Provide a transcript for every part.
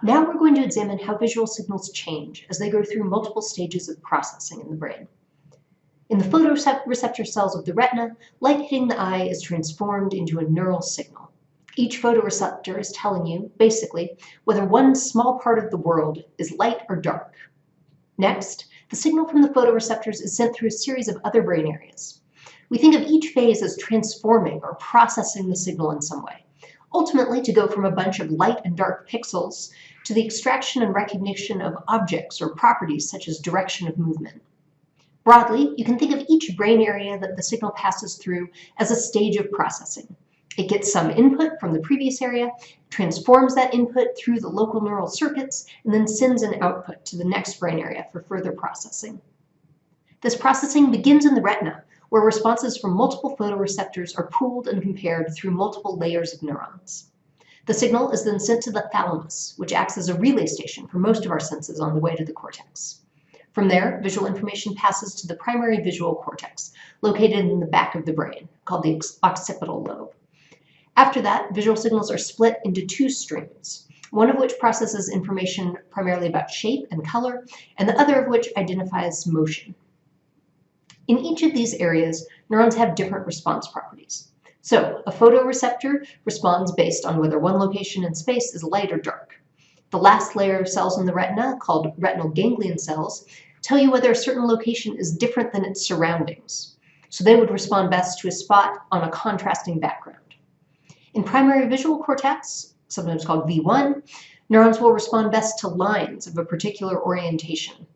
Now we're going to examine how visual signals change as they go through multiple stages of processing in the brain. In the photoreceptor cells of the retina, light hitting the eye is transformed into a neural signal. Each photoreceptor is telling you, basically, whether one small part of the world is light or dark. Next, the signal from the photoreceptors is sent through a series of other brain areas. We think of each phase as transforming or processing the signal in some way, ultimately to go from a bunch of light and dark pixels to the extraction and recognition of objects or properties such as direction of movement. Broadly, you can think of each brain area that the signal passes through as a stage of processing. It gets some input from the previous area, transforms that input through the local neural circuits, and then sends an output to the next brain area for further processing. This processing begins in the retina, where responses from multiple photoreceptors are pooled and compared through multiple layers of neurons. The signal is then sent to the thalamus, which acts as a relay station for most of our senses on the way to the cortex. From there, visual information passes to the primary visual cortex, located in the back of the brain, called the occipital lobe. After that, visual signals are split into two streams, one of which processes information primarily about shape and color, and the other of which identifies motion. In each of these areas, neurons have different response properties. So, a photoreceptor responds based on whether one location in space is light or dark. The last layer of cells in the retina, called retinal ganglion cells, tell you whether a certain location is different than its surroundings. So they would respond best to a spot on a contrasting background. In primary visual cortex, sometimes called V1, neurons will respond best to lines of a particular orientation.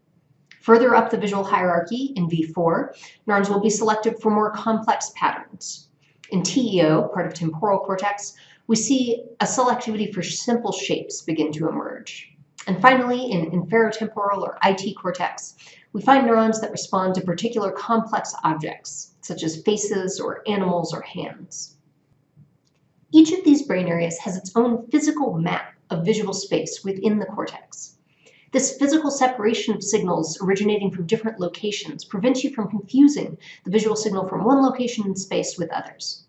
Further up the visual hierarchy, in V4, neurons will be selective for more complex patterns. In TEO, part of temporal cortex, we see a selectivity for simple shapes begin to emerge. And finally, in inferotemporal or IT cortex, we find neurons that respond to particular complex objects, such as faces or animals or hands. Each of these brain areas has its own physical map of visual space within the cortex. This physical separation of signals originating from different locations prevents you from confusing the visual signal from one location in space with others.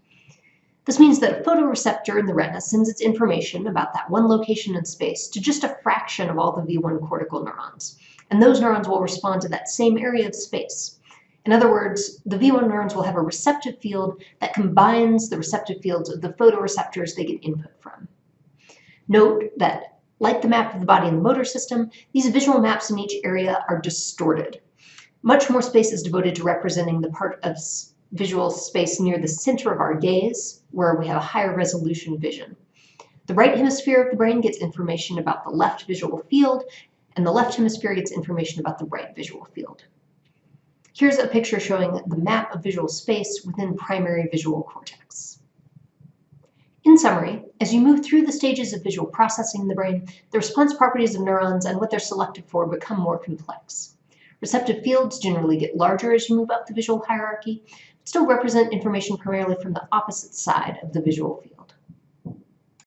This means that a photoreceptor in the retina sends its information about that one location in space to just a fraction of all the V1 cortical neurons, and those neurons will respond to that same area of space. In other words, the V1 neurons will have a receptive field that combines the receptive fields of the photoreceptors they get input from. Note that, like the map of the body and the motor system, these visual maps in each area are distorted. Much more space is devoted to representing the part of visual space near the center of our gaze, where we have a higher resolution vision. The right hemisphere of the brain gets information about the left visual field, and the left hemisphere gets information about the right visual field. Here's a picture showing the map of visual space within primary visual cortex. In summary, as you move through the stages of visual processing in the brain, the response properties of neurons and what they're selected for become more complex. Receptive fields generally get larger as you move up the visual hierarchy, but still represent information primarily from the opposite side of the visual field.